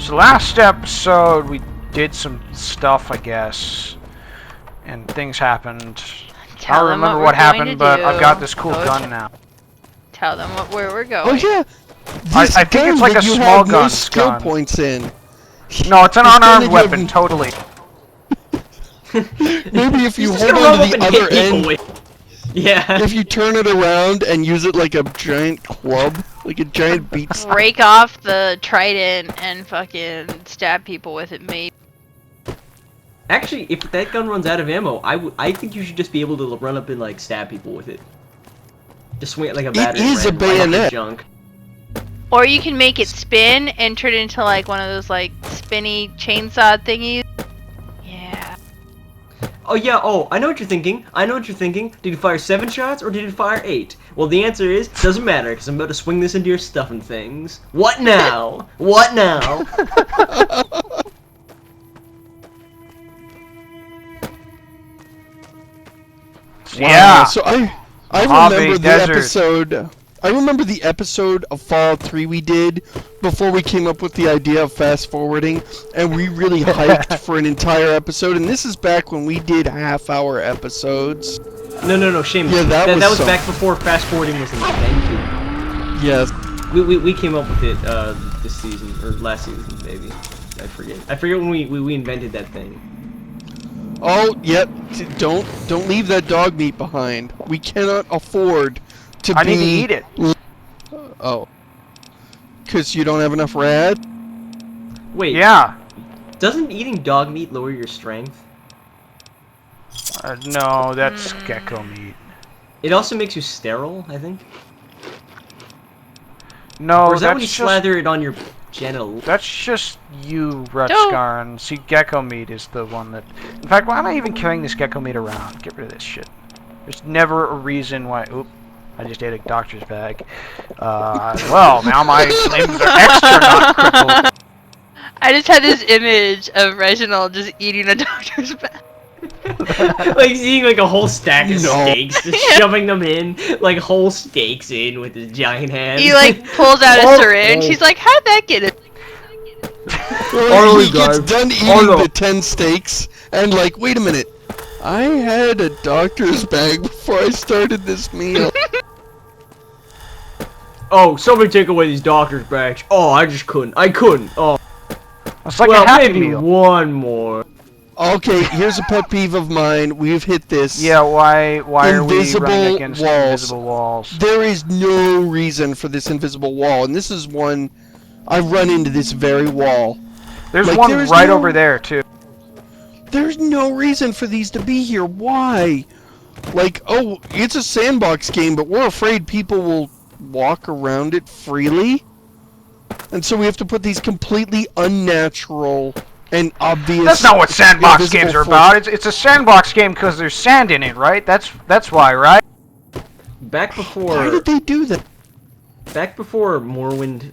So last episode we did some stuff, I guess, and things happened. I don't remember what happened, but I've got this cool gun now. Tell them where we're going. Oh yeah, I think it's like a small gun. Skill points in. No, it's an unarmed weapon, totally. Maybe if you hold on to the other end. Yeah. If you turn it around and use it like a giant club, like a giant beat. Break off the trident and fucking stab people with it, maybe. Actually, if that gun runs out of ammo, I think you should just be able to run up and like stab people with it. Just swing it like a battering ram. It is a bayonet. Junk. Or you can make it spin and turn it into like one of those like spinny chainsaw thingies. Yeah. Oh yeah, oh, I know what you're thinking. I know what you're thinking. Did you fire 7 shots or did you fire 8? Well, the answer is, doesn't matter, because I'm about to swing this into your stuffing things. What now? What now? Yeah. Wow, so I remember the episode. I remember the episode of Fallout 3 we did before we came up with the idea of fast forwarding, and we really hiked for an entire episode. And this is back when we did half-hour episodes. No, shame. Yeah, that was back before fast forwarding was invented. Yes. We came up with it this season or last season maybe. I forget when we invented that thing. Oh, yep. Don't leave that dog meat behind. We cannot afford to I need to eat it. Oh. Because you don't have enough rad? Wait. Yeah. Doesn't eating dog meat lower your strength? No, that's gecko meat. It also makes you sterile, I think. No, or is that that's when you just, slather it on your genitals? That's just you, Rutskarn. See, gecko meat is the one that... In fact, why am I even carrying this gecko meat around? Get rid of this shit. There's never a reason why... Oop. I just ate a doctor's bag. Well, now my limbs are extra not crippled. I just had this image of Reginald just eating a doctor's bag. Like he's eating like a whole stack of steaks, just shoving them in, like whole steaks in with his giant hands. He like pulls out a syringe. He's like, "How'd that get it?" Well, he gets done eating the 10 steaks, and like, wait a minute, I had a doctor's bag before I started this meal. Oh, somebody take away these doctor's bags. Oh, I just couldn't. I couldn't. Oh. It's like well, a Happy maybe Meal. one more. Okay, here's a pet peeve of mine. We've hit this. Yeah, why are we running against invisible walls? There is no reason for this invisible wall, and this is one I've run into this very wall. There's like, one right over there too. There's no reason for these to be here. Why? Like, oh, it's a sandbox game, but we're afraid people will walk around it freely, and so we have to put these completely unnatural and obvious. That's not what sandbox games are about. It's a sandbox game because there's sand in it, right? That's why, right? Back before. Why did they do that? Back before Morrowind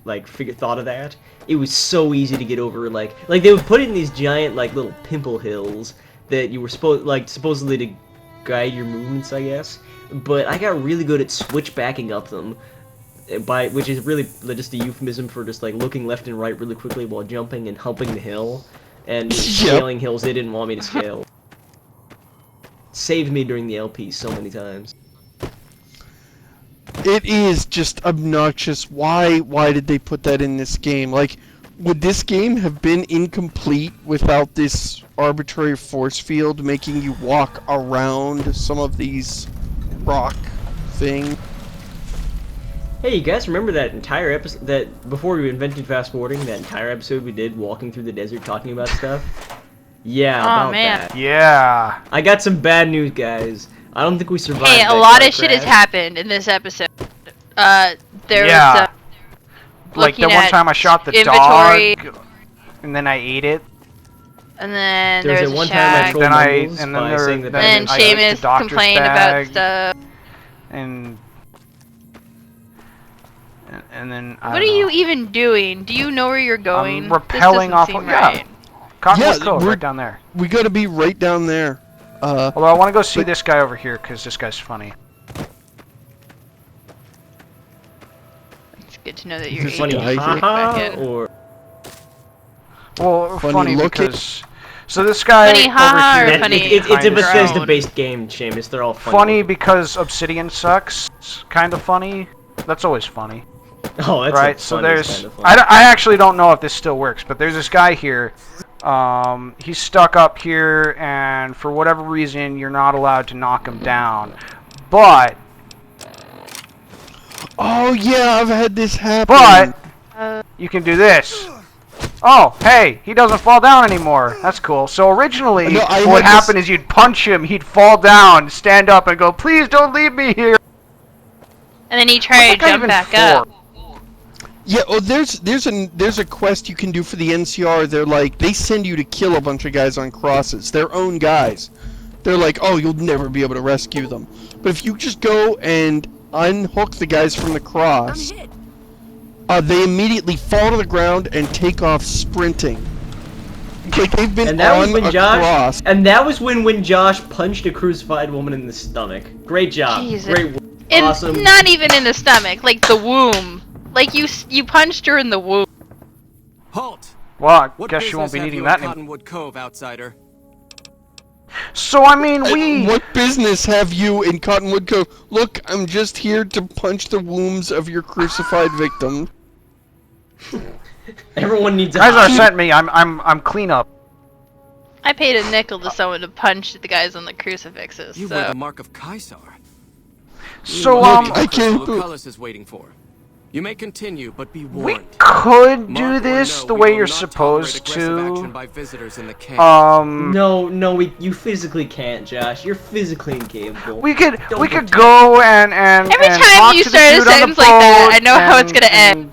thought of that, it was so easy to get over. Like they would put it in these giant little pimple hills that you were supposedly to guide your movements, I guess. But I got really good at switchbacking up them, which is really just a euphemism for just looking left and right really quickly while jumping and humping the hill and scaling hills they didn't want me to scale. Saved me during the LP so many times. It is just obnoxious. Why did they put that in this game? Like, would this game have been incomplete without this arbitrary force field making you walk around some of these rock things? Hey, you guys remember that entire episode, that before we invented fast forwarding, that entire episode we did walking through the desert talking about stuff? Yeah, about that. Yeah. I got some bad news, guys. I don't think we survived. Hey, a lot of shit has happened in this episode. There was like the one time I shot the dog, and then I ate it. And then there was a one time I trolled Mumbles by saying that. Then Seamus complained about stuff. And then what are you even doing? Do you know where you're going? I'm rappelling off. Right. Cottonwood Cove, right down there. We gotta be right down there. Although I want to go see this guy over here because this guy's funny. It's good to know that you're funny, or Well, Funny funny looking. because... So this guy Funny ha over or here... funny It's a kinda Bethesda-based game, Seamus. They're all funny. funny because Obsidian sucks. It's kind of funny. That's always funny. Oh, that's Right, a so funny there's... kind of funny. I actually don't know if this still works, but there's this guy here. He's stuck up here, and for whatever reason, you're not allowed to knock him down. But... Oh yeah, I've had this happen. But... You can do this. Oh, hey, he doesn't fall down anymore. That's cool. So originally, No, I what had this- happened is you'd punch him, he'd fall down, stand up, and go, "Please don't leave me here." And then he tried to What's that guy jump even back for? up. Yeah, oh, there's a quest you can do for the NCR. They're like, they send you to kill a bunch of guys on crosses, their own guys. They're like, oh, you'll never be able to rescue them. But if you just go and unhook the guys from the cross, they immediately fall to the ground and take off sprinting. Like they've been And that was on when a Josh. cross. And that was when Josh punched a crucified woman in the stomach. Great job. Jesus. Great work. And Awesome. not even in the stomach, like the womb. Like you punched her in the womb. Halt! Well, I What guess you won't business be have needing you that in anymore. Cottonwood Cove, outsider? So, I mean, we... What business have you in Cottonwood Cove? Look, I'm just here to punch the wombs of your crucified victim. Everyone needs a Guys are hobby. sent me. I'm clean up. I paid a nickel to someone to punch the guys on the crucifixes. You So wear the mark of Caesar. So, Look, I can't... Lucullus is waiting for. You may continue, but be we warned. could Mark do or this no, the we way will you're not tolerate supposed aggressive action to. by visitors in the camp. No, you physically can't, Josh. You're physically incapable. We could Don't go and Every and time talk you to the start a dude on the sentence like that, boat I know how it's gonna and-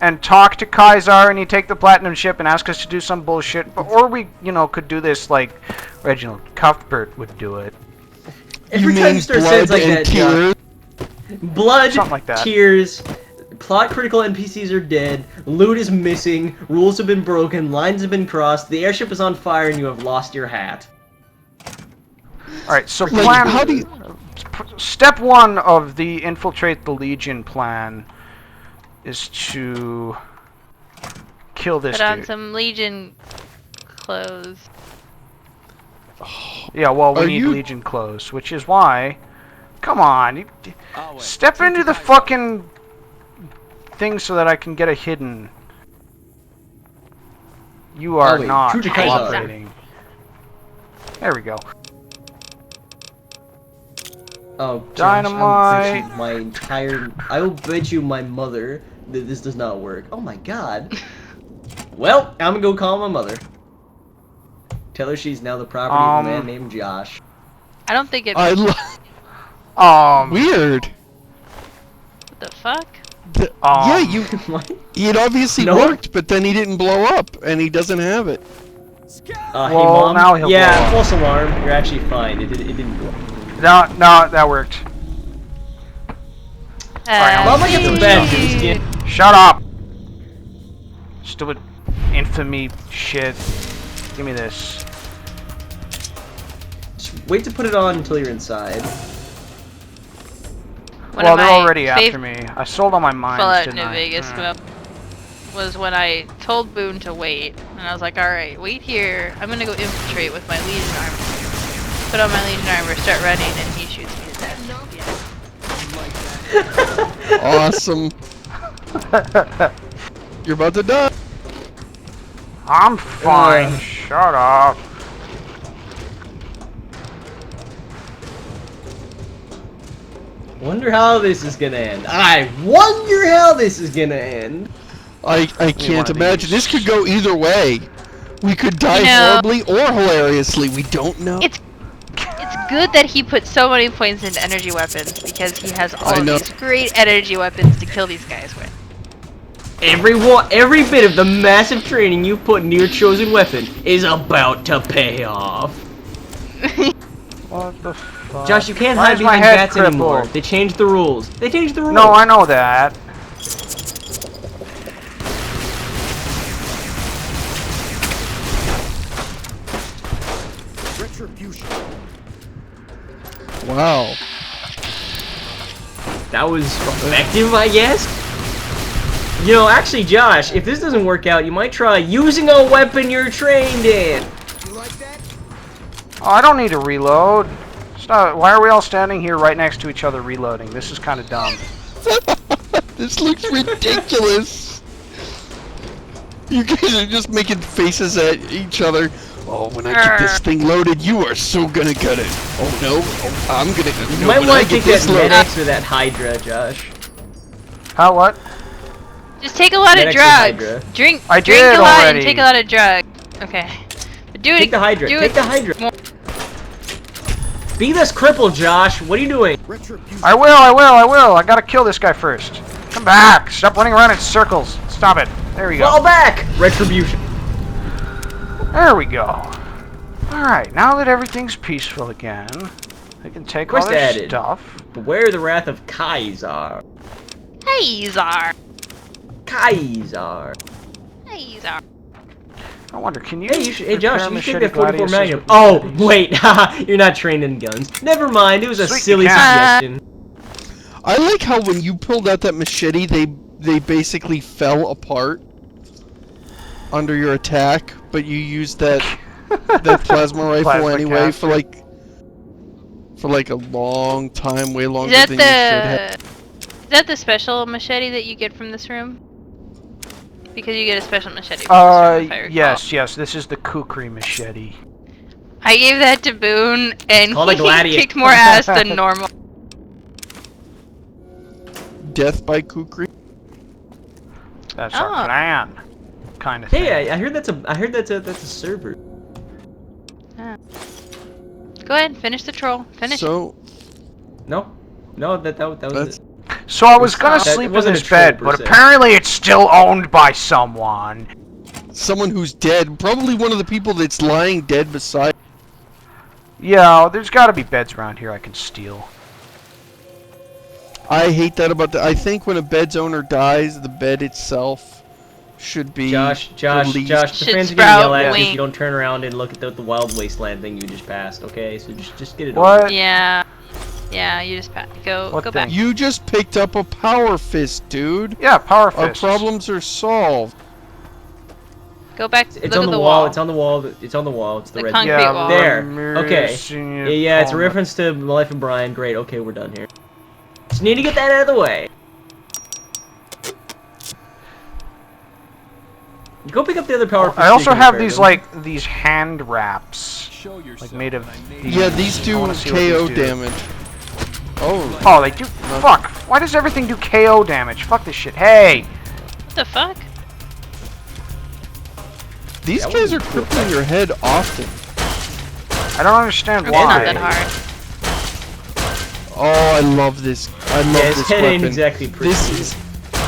And talk to Kaisar, and he'd take the platinum ship and ask us to do some bullshit. Or we, could do this like Reginald Cuthbert would do it. Every You time mean you start blood saying like and that, Josh. tears? Blood, Something like that. tears, plot critical NPCs are dead, loot is missing, rules have been broken, lines have been crossed, the airship is on fire, and you have lost your hat. All right, so Like, plan. how do you... Step one of the infiltrate the Legion plan is to kill this put on dude. some Legion clothes. Yeah, well, we Are need you- Legion clothes, which is why. Come on, I'll wait. step Take into your the time. fucking thing so that I can get a hidden. You are wait, not true to Kaiser. cooperating. There we go. Oh, Josh, Dynamite. I will bet you my mother that this does not work. Oh my god. Well, I'm gonna go call my mother. Tell her she's now the property of a man named Josh. I don't think it. Weird. What the fuck? Yeah, you... What? It obviously No. worked, but then he didn't blow up, and he doesn't have it. Hey Well, mom. now he'll yeah, blow up. false alarm. You're actually fine. It didn't blow. No, that worked. Alright, Mom, I get the bad Gee. news, kid. Shut up! Stupid infamy shit. Give me this. Just wait to put it on until you're inside. One Well, of they're my already after fav- me. I sold all my mines, Fallout didn't New I? Vegas Hmm. map was when I told Boone to wait, and I was like, "Alright, wait here. I'm gonna go infiltrate with my Legion armor. Put on my Legion armor, start running, and he shoots me to death." Awesome. You're about to die. I'm fine. Shut up. Wonder how this is gonna end. I wonder how this is gonna end. I one can't of imagine. these. This could go either way. We could die horribly or hilariously. We don't know. It's good that he put so many points into energy weapons because he has all I of know. these great energy weapons to kill these guys with. Every bit of the massive training you put into your chosen weapon is about to pay off. What the fuck? Josh, you can't Why hide is my behind head bats anymore. crippled? They changed the rules. They changed the rules. No, I know that. Retribution. Wow. That was effective, I guess. You know, actually, Josh, if this doesn't work out, you might try using a weapon you're trained in. Oh, I don't need to reload. Stop. Why are we all standing here right next to each other reloading? This is kind of dumb. This looks ridiculous. You guys are just making faces at each other. Oh, when I get this thing loaded, you are so gonna get it. Oh no, I'm gonna. You No, might when want I to get take this that loaded. Med-X or that Hydra, Josh. How, what? Just take a lot of Med-X or drugs. Hydra. Drink I drink did a lot already. and take a lot of drugs. Okay. But do it. Take the Hydra. Do Take it the Hydra. more. Be this cripple, Josh. What are you doing? I will. I gotta kill this guy first. Come back. Stop running around in circles. Stop it. There we go. Fall back. Retribution. There we go. Alright, now that everything's peaceful again, I can take all Quest their added. stuff. Beware the wrath of Kaisar. Hey, Zar. Kaisar. Hey, Zar. I wonder, can you... Hey, Josh, repair you should take machete that 44 gladiuses Magnum. with Oh, machete? wait. Haha, you're not trained in guns. Never mind. It was a Sweet, you silly can. suggestion. I like how when you pulled out that machete, they basically fell apart under your attack, but you used that plasma rifle Plasma anyway caster. for like a long time, way Is longer that than you should have. the... Is that the special machete that you get from this room? Because you get a special machete from this room, if I recall. yes, this is the kukri machete. I gave that to Boone, and Called a he gladiator. kicked more ass than normal. Death by Kukri. That's Oh. our plan. Kind of thing. Hey, I heard that's a server. Go ahead, finish the troll. Finish. So No, that was that's it. So I was gonna That sleep in wasn't a this bed, troll per but se. apparently it's still owned by someone. someone who's dead. Probably one of the people that's lying dead beside. Yeah, there's gotta be beds around here I can steal. I hate that about the. I think when a bed's owner dies, the bed itself should be Josh, released. the Should fans are gonna sprout yell at you if wings. you don't turn around and look at the wild wasteland thing you just passed. Okay, so just get it over. What? Yeah. Yeah, you just go What back. thing? You just picked up a power fist, dude. Yeah, power Our fists. problems are solved. Go back. It's Look on at the wall. It's on the wall. It's on the wall. It's the The red. concrete Yeah, wall. There. Ramirez Okay. Senior Yeah, it's a Palmer. reference to The Life of Brian. Great. Okay, we're done here. Just need to get that out of the way. Go pick up the other power. I also fist have and these repair them. like these hand wraps, like made of. Yeah, these do I wanna see what these KO do. damage. Oh, Oh, they do. Fuck! Why does everything do KO damage? Fuck this shit. Hey! What the fuck? these That guys are wasn't cool. crippling your head often. I don't understand It's why. not that hard. Oh, I love this. I love Yeah, his this head weapon. ain't exactly pretty.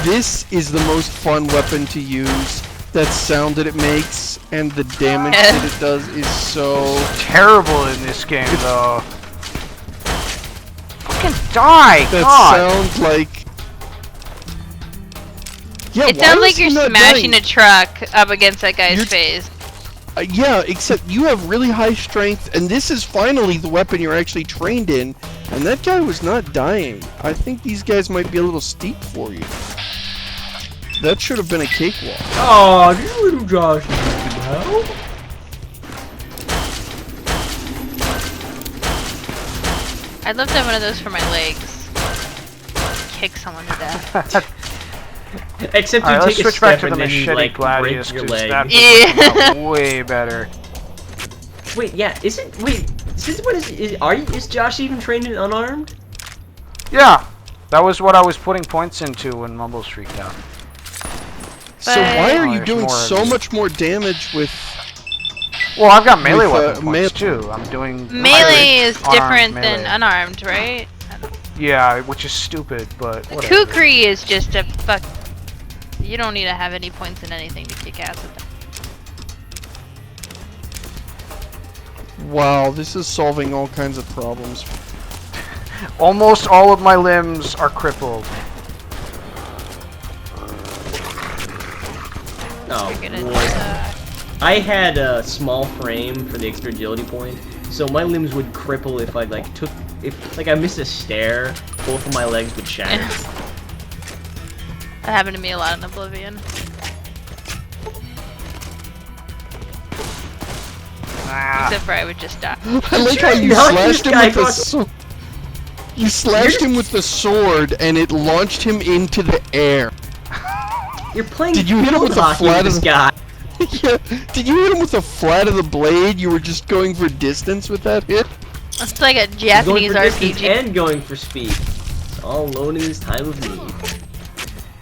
This is the most fun weapon to use. That sound that it makes and the damage that it does is so. Terrible in this game, though. Fucking die! That God! sounds like. Yeah, It why sounds is like he you're not smashing dying? a truck up against that guy's You're- face. Yeah, except you have really high strength, and this is finally the weapon you're actually trained in, and that guy was not dying. I think these guys might be a little steep for you. That should have been a cakewalk. Oh, this little Josh. Help. I'd love to have one of those for my legs. Kick someone to death. Except you Alright, let's take a switch back step to the and then you machete like gladius, break your 'cause leg. that Yeah. works out way better. Wait, yeah, isn't wait? Is Josh even trained in unarmed? Yeah, that was what I was putting points into when Mumbles freaked out. So why are Oh, you there's doing more of so these. much more damage with? Well, I've got melee With, weapon points melee- too. I'm doing Melee is unarmed different than melee. unarmed, right? Yeah, which is stupid, but whatever. Kukri is just a fuck. You don't need to have any points in anything to kick ass with them. Wow, this is solving all kinds of problems. Almost all of my limbs are crippled. Oh, You're gonna boy. I had a small frame for the extra agility point, so my limbs would cripple if I if I missed a stair, both of my legs would shatter. That happened to me a lot in Oblivion. Ah. Except for I would just die. I like how you Knock slashed this him guy with the across- sword. You slashed him with the sword, and it launched him into the air. You're playing Did you hit him field with the hockey flat with of this guy. Yeah. Did you hit him with the flat of the blade? You were just going for distance with that hit? It's like a Going Japanese for distance RPG. and going for speed. It's all alone in this time of need.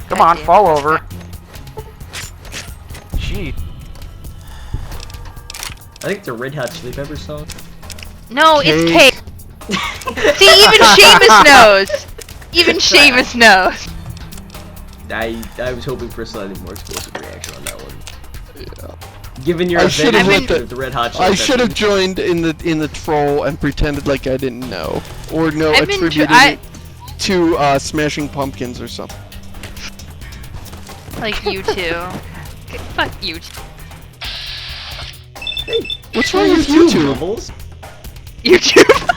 Come on, Goddamn. fall over. Gee. I think it's a Red Hot Chili Peppers song. No, it's Cake. cake. See, even Seamus knows. Even Seamus knows. I was hoping for a slightly more explosive reaction on that one. Yeah. Given your I should have affinity let with the Red Hot Chili I Peppers. should have joined in the troll and pretended like I didn't know, or no, I've been attributed it to Smashing Pumpkins or something. Like you two. Fuck you two. Hey, What's wrong with you two? Mumbles? YouTube.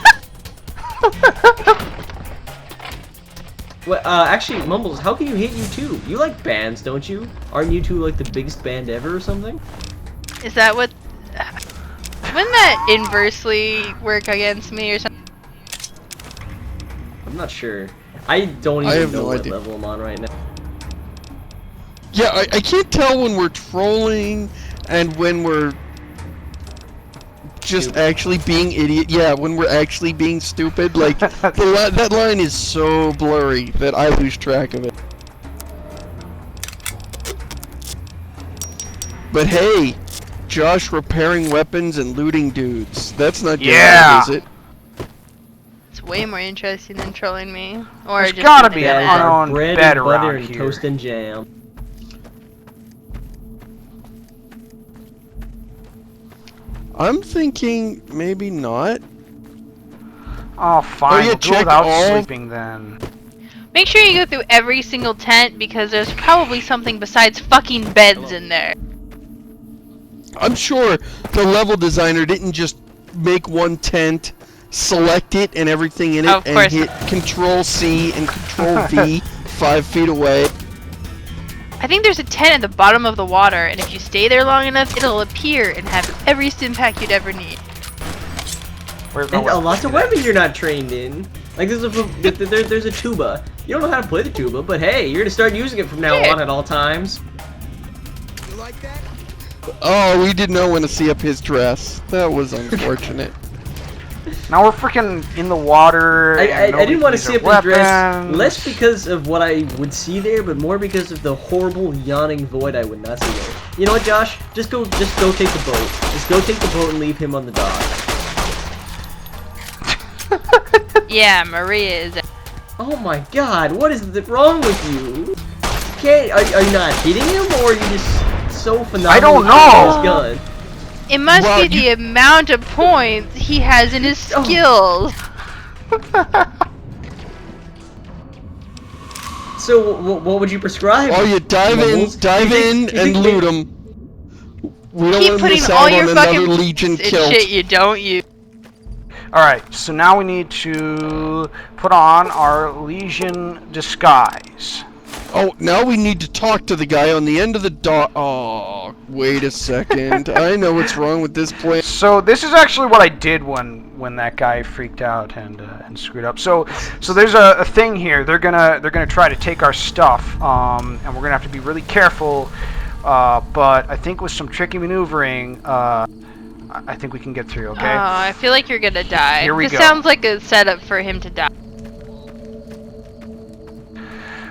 Well, actually, Mumbles, how can you hate U2? You like bands, don't you? Aren't U2 like the biggest band ever or something? Is that what? Wouldn't that inversely work against me or something? I'm not sure. I don't I even have know no what idea. level I'm on right now. Yeah, I can't tell when we're trolling and when we're just Stupid. actually being idiot. Yeah, when we're actually being stupid. Like that line is so blurry that I lose track of it. But hey, Josh repairing weapons and looting dudes. That's not good, Yeah. is it? It's way more interesting than trolling me. Or There's just gotta being be a an badass. unknown bread bed and butter around and here. toast and jam. I'm thinking maybe not. Oh, fine. yeah, We'll go check without all- sleeping then. Make sure you go through every single tent because there's probably something besides fucking beds in there. I'm sure the level designer didn't just make one tent, select it and everything in it, Of and course hit Control C and Control V 5 feet away. I think there's a tent at the bottom of the water, and if you stay there long enough, it'll appear and have every stim pack you'd ever need. Where's my And weapon? lots of weapons you're not trained in. Like there's a tuba. You don't know how to play the tuba, but hey, you're gonna start using it from now Yeah. on at all times. Oh, we didn't know when to see up his dress. That was unfortunate. Now we're freaking in the water. I didn't want to see up his dress, weapons. less because of what I would see there, but more because of the horrible yawning void I would not see there. You know what, Josh? Just go take the boat. Just go take the boat and leave him on the dock. Yeah, Maria is. Oh my God, what is wrong with you? Are you not hitting him, or are you just so phenomenal? I don't with know. his gun? It must Well, be the amount of points he has in his Oh. skills. So what would you prescribe? Oh, you dive Mumbles? in, dive Do you think- in, do you and think loot they- them. We don't Keep want to putting miss all out your on fucking another points Legion and kill. shit you don't use. Alright, so now we need to put on our Legion disguise. Oh, now we need to talk to the guy on the end of the dock. Oh, wait a second. I know what's wrong with this place. So this is actually what I did when that guy freaked out and screwed up. So there's a thing here. They're gonna try to take our stuff, and we're gonna have to be really careful. But I think with some tricky maneuvering, I think we can get through. Okay. Oh, I feel like you're gonna die. Here we this go. sounds like a setup for him to die.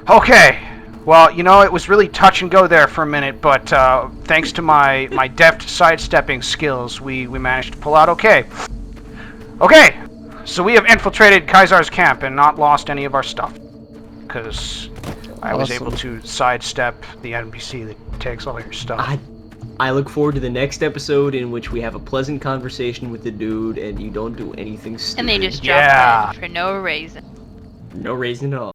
Okay. Well, you know, it was really touch and go there for a minute, but thanks to my deft sidestepping skills, we managed to pull out okay. Okay, so we have infiltrated Kaisar's camp and not lost any of our stuff, because I was Awesome. able to sidestep the NPC that takes all your stuff. I look forward to the next episode in which we have a pleasant conversation with the dude and you don't do anything stupid. And they just drop Yeah. dead for no reason. No reason at all.